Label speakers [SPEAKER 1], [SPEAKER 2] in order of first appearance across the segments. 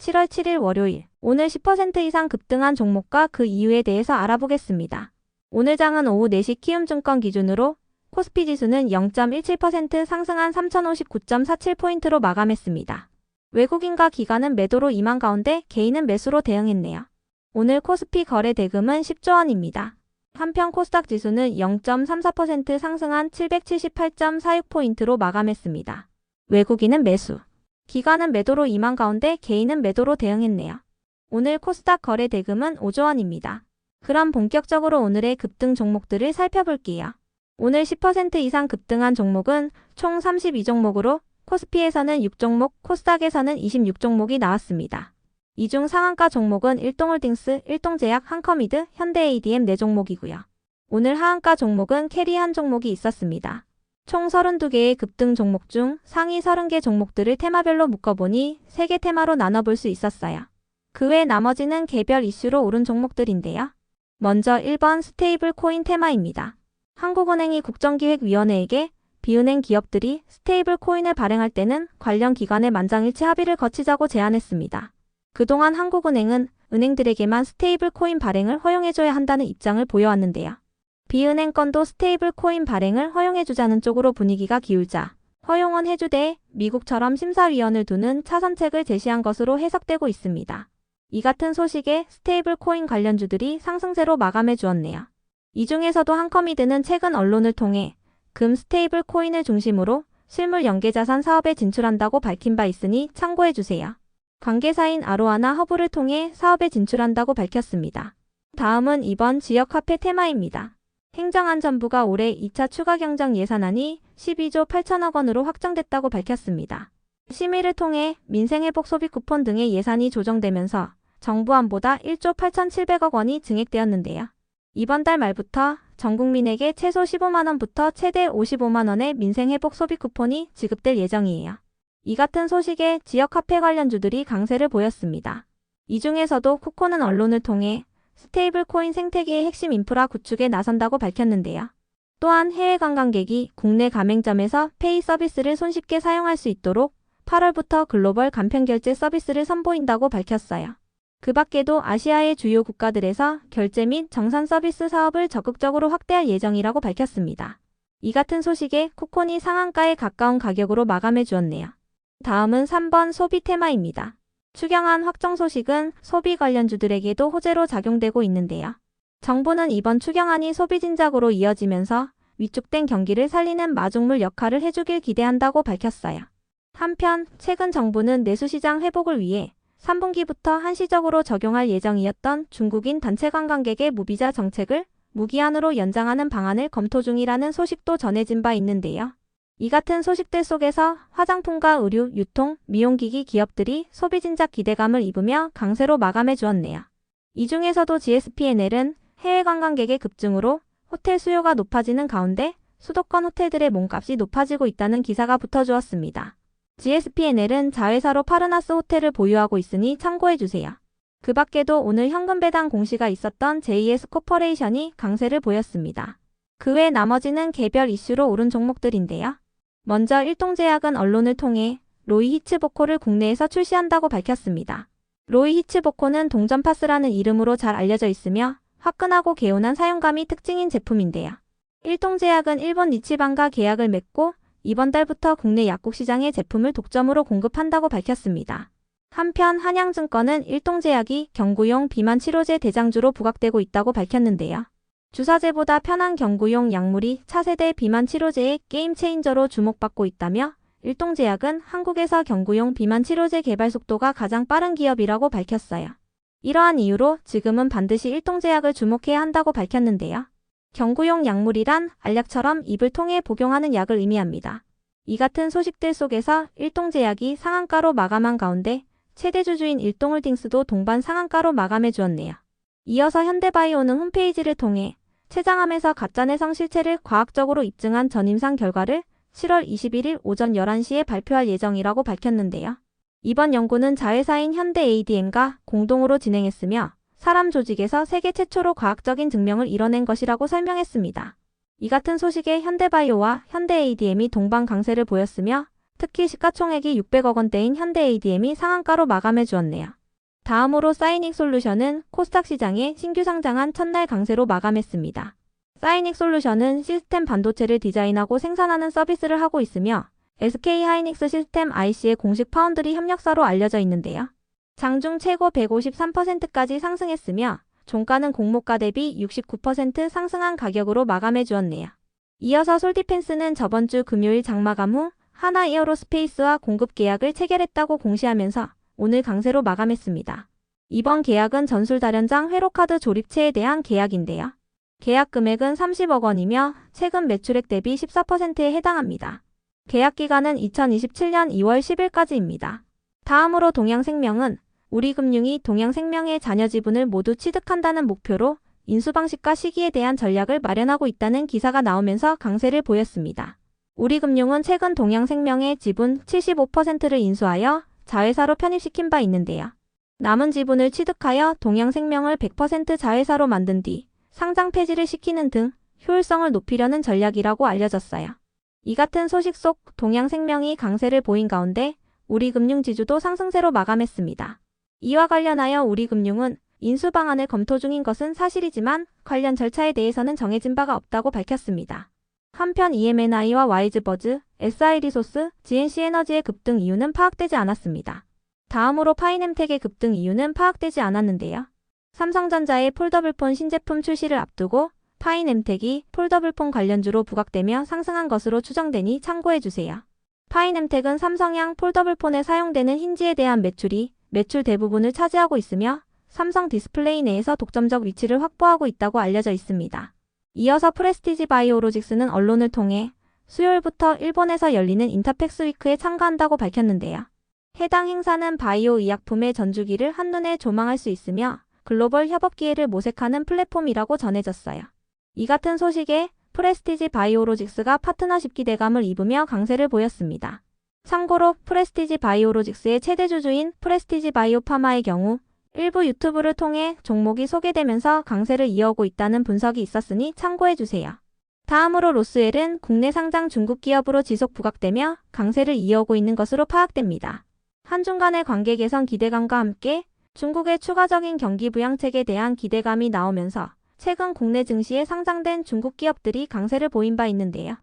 [SPEAKER 1] 7월 7일 월요일, 오늘 10% 이상 급등한 종목과 그 이유에 대해서 알아보겠습니다. 오늘 장은 오후 4시 키움증권 기준으로 코스피 지수는 0.17% 상승한 3059.47포인트로 마감했습니다. 외국인과 기관은 매도로 임한 가운데 개인은 매수로 대응했네요. 오늘 코스피 거래 대금은 10조 원입니다. 한편 코스닥 지수는 0.34% 상승한 778.46포인트로 마감했습니다. 외국인은 매수, 기관은 매도로 임한 가운데 개인은 매도로 대응했네요. 오늘 코스닥 거래 대금은 5조 원입니다. 그럼 본격적으로 오늘의 급등 종목들을 살펴볼게요. 오늘 10% 이상 급등한 종목은 총 32종목으로 코스피에서는 6종목, 코스닥에서는 26종목이 나왔습니다. 이 중 상한가 종목은 일동홀딩스, 일동제약, 한커미드, 현대ADM 4종목이고요. 오늘 하한가 종목은 캐리 한 종목이 있었습니다. 총 32개의 급등 종목 중 상위 30개 종목들을 테마별로 묶어보니 3개 테마로 나눠볼 수 있었어요. 그 외 나머지는 개별 이슈로 오른 종목들인데요. 먼저 1번 스테이블 코인 테마입니다. 한국은행이 국정기획위원회에게 비은행 기업들이 스테이블 코인을 발행할 때는 관련 기관의 만장일치 합의를 거치자고 제안했습니다. 그동안 한국은행은 은행들에게만 스테이블 코인 발행을 허용해줘야 한다는 입장을 보여왔는데요. 비은행 건도 스테이블 코인 발행을 허용해주자는 쪽으로 분위기가 기울자 허용은 해주되 미국처럼 심사위원을 두는 차선책을 제시한 것으로 해석되고 있습니다. 이 같은 소식에 스테이블 코인 관련주들이 상승세로 마감해 주었네요. 이 중에서도 한커미드는 최근 언론을 통해 금 스테이블 코인을 중심으로 실물 연계자산 사업에 진출한다고 밝힌 바 있으니 참고해주세요. 관계사인 아로아나 허브를 통해 사업에 진출한다고 밝혔습니다. 다음은 이번 지역 화폐 테마입니다. 행정안전부가 올해 2차 추가 경정 예산안이 12조 8천억 원으로 확정됐다고 밝혔습니다. 심의를 통해 민생회복 소비 쿠폰 등의 예산이 조정되면서 정부안보다 1조 8,700억 원이 증액되었는데요. 이번 달 말부터 전 국민에게 최소 15만 원부터 최대 55만 원의 민생회복 소비 쿠폰이 지급될 예정이에요. 이 같은 소식에 지역화폐 관련주들이 강세를 보였습니다. 이 중에서도 쿠코는 언론을 통해 스테이블 코인 생태계의 핵심 인프라 구축에 나선다고 밝혔는데요. 또한 해외 관광객이 국내 가맹점에서 페이 서비스를 손쉽게 사용할 수 있도록 8월부터 글로벌 간편결제 서비스를 선보인다고 밝혔어요. 그 밖에도 아시아의 주요 국가들에서 결제 및 정산 서비스 사업을 적극적으로 확대할 예정이라고 밝혔습니다. 이 같은 소식에 쿠콘이 상한가에 가까운 가격으로 마감해 주었네요. 다음은 3번 소비 테마입니다. 추경안 확정 소식은 소비 관련주들에게도 호재로 작용되고 있는데요. 정부는 이번 추경안이 소비 진작으로 이어지면서 위축된 경기를 살리는 마중물 역할을 해주길 기대한다고 밝혔어요. 한편 최근 정부는 내수시장 회복을 위해 3분기부터 한시적으로 적용할 예정이었던 중국인 단체 관광객의 무비자 정책을 무기한으로 연장하는 방안을 검토 중이라는 소식도 전해진 바 있는데요. 이 같은 소식들 속에서 화장품과 의류, 유통, 미용기기 기업들이 소비 진작 기대감을 입으며 강세로 마감해 주었네요. 이 중에서도 GSP&L은 해외 관광객의 급증으로 호텔 수요가 높아지는 가운데 수도권 호텔들의 몸값이 높아지고 있다는 기사가 붙어주었습니다. GSP&L은 자회사로 파르나스 호텔을 보유하고 있으니 참고해주세요. 그 밖에도 오늘 현금 배당 공시가 있었던 JS 코퍼레이션이 강세를 보였습니다. 그 외 나머지는 개별 이슈로 오른 종목들인데요. 먼저 일동제약은 언론을 통해 로이 히츠보코를 국내에서 출시한다고 밝혔습니다. 로이 히츠보코는 동전파스라는 이름으로 잘 알려져 있으며 화끈하고 개운한 사용감이 특징인 제품인데요. 일동제약은 일본 니치반과 계약을 맺고 이번 달부터 국내 약국 시장에 제품을 독점으로 공급한다고 밝혔습니다. 한편 한양증권은 일동제약이 경구용 비만 치료제 대장주로 부각되고 있다고 밝혔는데요. 주사제보다 편한 경구용 약물이 차세대 비만 치료제의 게임 체인저로 주목받고 있다며 일동제약은 한국에서 경구용 비만 치료제 개발 속도가 가장 빠른 기업이라고 밝혔어요. 이러한 이유로 지금은 반드시 일동제약을 주목해야 한다고 밝혔는데요. 경구용 약물이란 알약처럼 입을 통해 복용하는 약을 의미합니다. 이 같은 소식들 속에서 일동제약이 상한가로 마감한 가운데 최대 주주인 일동홀딩스도 동반 상한가로 마감해 주었네요. 이어서 현대바이오는 홈페이지를 통해 췌장암에서 가짜내성 실체를 과학적으로 입증한 전임상 결과를 7월 21일 오전 11시에 발표할 예정이라고 밝혔는데요. 이번 연구는 자회사인 현대ADM과 공동으로 진행했으며 사람 조직에서 세계 최초로 과학적인 증명을 이뤄낸 것이라고 설명했습니다. 이 같은 소식에 현대바이오와 현대ADM이 동반 강세를 보였으며 특히 시가총액이 600억 원대인 현대 ADM이 상한가로 마감해 주었네요. 다음으로 사이닉솔루션은 코스닥 시장에 신규 상장한 첫날 강세로 마감했습니다. 사이닉솔루션은 시스템 반도체를 디자인하고 생산하는 서비스를 하고 있으며 SK하이닉스 시스템 IC의 공식 파운드리 협력사로 알려져 있는데요. 장중 최고 153%까지 상승했으며 종가는 공모가 대비 69% 상승한 가격으로 마감해 주었네요. 이어서 솔디펜스는 저번 주 금요일 장마감 후 하나 에어로스페이스와 공급 계약을 체결했다고 공시하면서 오늘 강세로 마감했습니다. 이번 계약은 전술다련장 회로카드 조립체에 대한 계약인데요. 계약 금액은 30억 원이며 최근 매출액 대비 14%에 해당합니다. 계약 기간은 2027년 2월 10일까지입니다. 다음으로 동양생명은 우리금융이 동양생명의 자녀 지분을 모두 취득한다는 목표로 인수방식과 시기에 대한 전략을 마련하고 있다는 기사가 나오면서 강세를 보였습니다. 우리금융은 최근 동양생명의 지분 75%를 인수하여 자회사로 편입시킨 바 있는데요. 남은 지분을 취득하여 동양생명을 100% 자회사로 만든 뒤 상장 폐지를 시키는 등 효율성을 높이려는 전략이라고 알려졌어요. 이 같은 소식 속 동양생명이 강세를 보인 가운데 우리금융지주도 상승세로 마감했습니다. 이와 관련하여 우리금융은 인수 방안을 검토 중인 것은 사실이지만 관련 절차에 대해서는 정해진 바가 없다고 밝혔습니다. 한편 EMNI와 와이즈버즈, SI리소스, GNC에너지의 급등 이유는 파악되지 않았습니다. 다음으로 파이nem텍의 급등 이유는 파악되지 않았는데요. 삼성전자의 폴더블폰 신제품 출시를 앞두고 파이nem텍이 폴더블폰 관련주로 부각되며 상승한 것으로 추정되니 참고해주세요. 파이nem텍은 삼성향 폴더블폰에 사용되는 힌지에 대한 매출 대부분을 차지하고 있으며 삼성 디스플레이 내에서 독점적 위치를 확보하고 있다고 알려져 있습니다. 이어서 프레스티지 바이오로직스는 언론을 통해 수요일부터 일본에서 열리는 인터팩스 위크에 참가한다고 밝혔는데요. 해당 행사는 바이오 의약품의 전주기를 한눈에 조망할 수 있으며 글로벌 협업 기회를 모색하는 플랫폼이라고 전해졌어요. 이 같은 소식에 프레스티지 바이오로직스가 파트너십 기대감을 입으며 강세를 보였습니다. 참고로 프레스티지 바이오로직스의 최대 주주인 프레스티지 바이오파마의 경우 일부 유튜브를 통해 종목이 소개되면서 강세를 이어오고 있다는 분석이 있었으니 참고해주세요. 다음으로 로스웰은 국내 상장 중국 기업으로 지속 부각되며 강세를 이어오고 있는 것으로 파악됩니다. 한중 간의 관계 개선 기대감과 함께 중국의 추가적인 경기 부양책에 대한 기대감이 나오면서 최근 국내 증시에 상장된 중국 기업들이 강세를 보인 바 있는데요.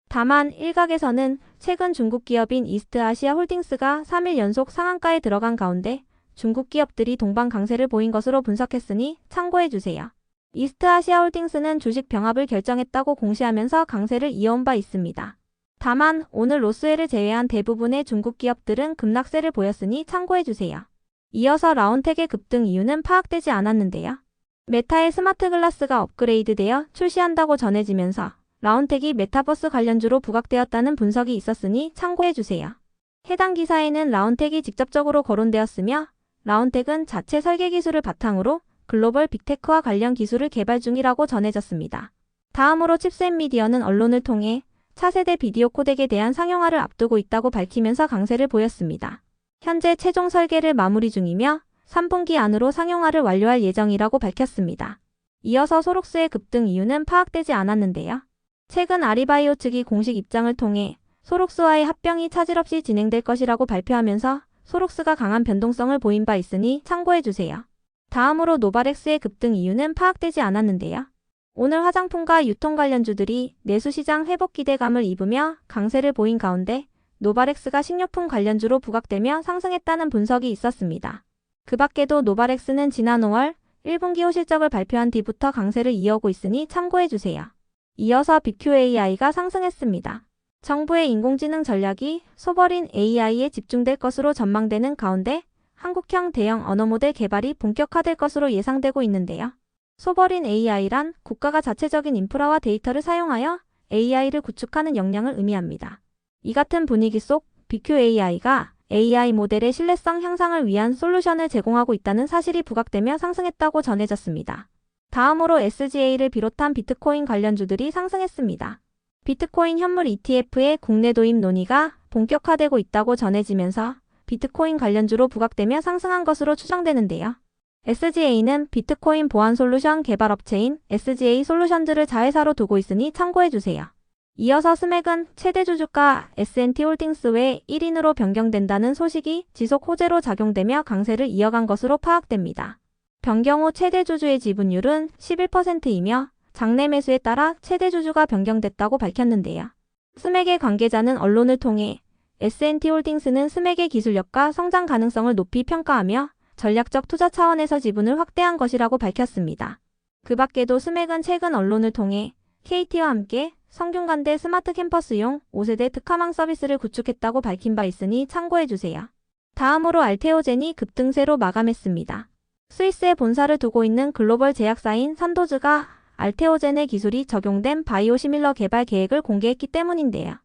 [SPEAKER 1] 다만 일각에서는 최근 중국 기업인 이스트아시아 홀딩스가 3일 연속 상한가에 들어간 가운데 중국 기업들이 동반 강세를 보인 것으로 분석했으니 참고해주세요. 이스트아시아 홀딩스는 주식 병합을 결정했다고 공시하면서 강세를 이어온 바 있습니다. 다만 오늘 로스웰을 제외한 대부분의 중국 기업들은 급락세를 보였으니 참고해주세요. 이어서 라운텍의 급등 이유는 파악되지 않았는데요. 메타의 스마트 글라스가 업그레이드되어 출시한다고 전해지면서 라운텍이 메타버스 관련주로 부각되었다는 분석이 있었으니 참고해주세요. 해당 기사에는 라운텍이 직접적으로 거론되었으며 라운텍은 자체 설계 기술을 바탕으로 글로벌 빅테크와 관련 기술을 개발 중이라고 전해졌습니다. 다음으로 칩스앤미디어는 언론을 통해 차세대 비디오 코덱에 대한 상용화를 앞두고 있다고 밝히면서 강세를 보였습니다. 현재 최종 설계를 마무리 중이며 3분기 안으로 상용화를 완료할 예정이라고 밝혔습니다. 이어서 소록스의 급등 이유는 파악되지 않았는데요. 최근 아리바이오 측이 공식 입장을 통해 소록스와의 합병이 차질 없이 진행될 것이라고 발표하면서 소록스가 강한 변동성을 보인 바 있으니 참고해주세요. 다음으로 노바렉스의 급등 이유는 파악되지 않았는데요. 오늘 화장품과 유통 관련주들이 내수시장 회복 기대감을 입으며 강세를 보인 가운데 노바렉스가 식료품 관련주로 부각되며 상승했다는 분석이 있었습니다. 그 밖에도 노바렉스는 지난 5월 1분기 호실적을 발표한 뒤부터 강세를 이어오고 있으니 참고해주세요. 이어서 BQAI가 상승했습니다. 정부의 인공지능 전략이 소버린 AI에 집중될 것으로 전망되는 가운데 한국형 대형 언어모델 개발이 본격화될 것으로 예상되고 있는데요. 소버린 AI란 국가가 자체적인 인프라와 데이터를 사용하여 AI를 구축하는 역량을 의미합니다. 이 같은 분위기 속 BQAI가 AI 모델의 신뢰성 향상을 위한 솔루션을 제공하고 있다는 사실이 부각되며 상승했다고 전해졌습니다. 다음으로 SGA를 비롯한 비트코인 관련주들이 상승했습니다. 비트코인 현물 ETF의 국내 도입 논의가 본격화되고 있다고 전해지면서 비트코인 관련주로 부각되며 상승한 것으로 추정되는데요. SGA는 비트코인 보안 솔루션 개발 업체인 SGA 솔루션즈를 자회사로 두고 있으니 참고해주세요. 이어서 스맥은 최대 주주가 S&T홀딩스 외 1인으로 변경된다는 소식이 지속 호재로 작용되며 강세를 이어간 것으로 파악됩니다. 변경 후 최대 주주의 지분율은 11%이며 장내 매수에 따라 최대 주주가 변경됐다고 밝혔는데요. 스맥의 관계자는 언론을 통해 S&T홀딩스는 스맥의 기술력과 성장 가능성을 높이 평가하며 전략적 투자 차원에서 지분을 확대한 것이라고 밝혔습니다. 그 밖에도 스맥은 최근 언론을 통해 KT와 함께 성균관대 스마트 캠퍼스용 5세대 특화망 서비스를 구축했다고 밝힌 바 있으니 참고해주세요. 다음으로 알테오젠이 급등세로 마감했습니다. 스위스에 본사를 두고 있는 글로벌 제약사인 산도즈가 알테오젠의 기술이 적용된 바이오시밀러 개발 계획을 공개했기 때문인데요.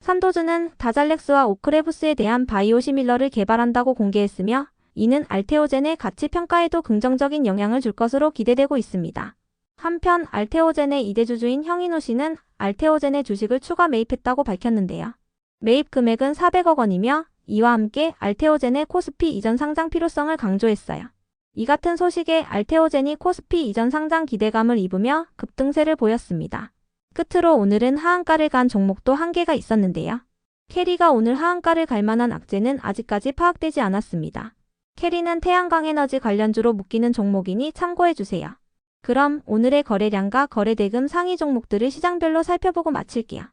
[SPEAKER 1] 산도즈는 다잘렉스와 오크레부스에 대한 바이오시밀러를 개발한다고 공개했으며 이는 알테오젠의 가치 평가에도 긍정적인 영향을 줄 것으로 기대되고 있습니다. 한편 알테오젠의 2대 주주인 형인호 씨는 알테오젠의 주식을 추가 매입했다고 밝혔는데요. 매입 금액은 400억 원이며 이와 함께 알테오젠의 코스피 이전 상장 필요성을 강조했어요. 이 같은 소식에 알테오젠이 코스피 이전 상장 기대감을 입으며 급등세를 보였습니다. 끝으로 오늘은 하한가를 간 종목도 한 개가 있었는데요. 캐리가 오늘 하한가를 갈 만한 악재는 아직까지 파악되지 않았습니다. 캐리는 태양광에너지 관련주로 묶이는 종목이니 참고해주세요. 그럼 오늘의 거래량과 거래대금 상위 종목들을 시장별로 살펴보고 마칠게요.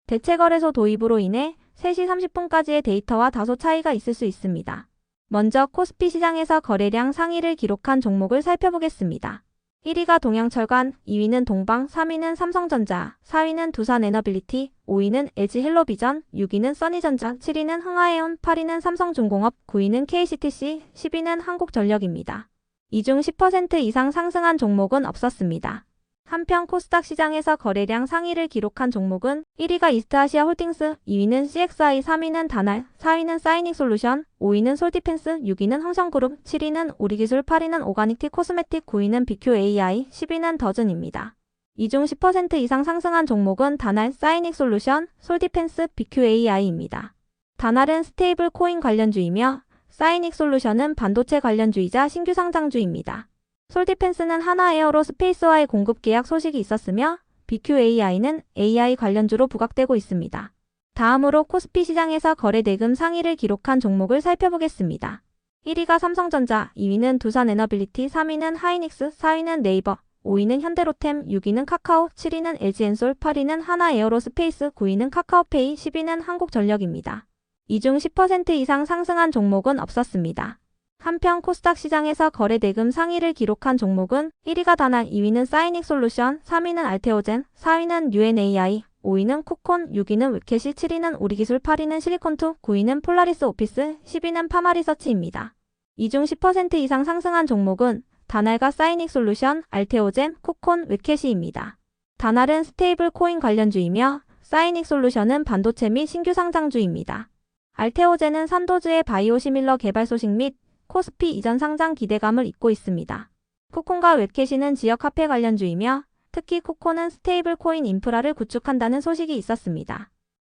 [SPEAKER 1] 대체거래소 도입으로 인해 3시 30분까지의 데이터와 다소 차이가 있을 수 있습니다. 먼저 코스피 시장에서 거래량 상위를 기록한 종목을 살펴보겠습니다. 1위가 동양철관, 2위는 동방, 3위는 삼성전자, 4위는 두산에너빌리티, 5위는 LG헬로비전, 6위는 써니전자, 7위는 흥하해운, 8위는 삼성중공업, 9위는 KCTC, 10위는 한국전력입니다. 이 중 10% 이상 상승한 종목은 없었습니다. 한편 코스닥 시장에서 거래량 상위를 기록한 종목은 1위가 이스트아시아홀딩스, 2위는 CXI, 3위는 다날, 4위는 사이닉솔루션, 5위는 솔디펜스, 6위는 흥성그룹, 7위는 우리기술, 8위는 오가닉티 코스메틱, 9위는 BQAI, 10위는 더즌입니다. 이 중 10% 이상 상승한 종목은 다날, 사이닉솔루션, 솔디펜스, BQAI입니다. 다날은 스테이블 코인 관련주이며 사이닉솔루션은 반도체 관련주이자 신규 상장주입니다. 솔디펜스는 하나에어로스페이스와의 공급 계약 소식이 있었으며 BQAI는 AI 관련주로 부각되고 있습니다. 다음으로 코스피 시장에서 거래대금 상위를 기록한 종목을 살펴보겠습니다. 1위가 삼성전자, 2위는 두산에너빌리티, 3위는 하이닉스, 4위는 네이버, 5위는 현대로템, 6위는 카카오, 7위는 LG엔솔, 8위는 하나에어로스페이스, 9위는 카카오페이, 10위는 한국전력입니다. 이 중 10% 이상 상승한 종목은 없었습니다. 한편 코스닥 시장에서 거래대금 상위를 기록한 종목은 1위가 다날, 2위는 사이닉솔루션, 3위는 알테오젠, 4위는 UNAI, 5위는 쿠콘, 6위는 웹캐시, 7위는 우리기술, 8위는 실리콘투, 9위는 폴라리스 오피스, 10위는 파마리서치입니다. 이 중 10% 이상 상승한 종목은 다날과 사이닉솔루션, 알테오젠, 쿠콘, 웹캐시입니다. 다날은 스테이블 코인 관련주이며 사이닉솔루션은 반도체 및 신규 상장주입니다. 알테오젠은 산도즈의 바이오시밀러 개발 소식 및 코스피 이전 상장 기대감을 잇고 있습니다. 쿠콘과 웹캐시는 지역 화폐 관련주이며 특히 쿠콘은 스테이블 코인 인프라를 구축한다는 소식이 있었습니다.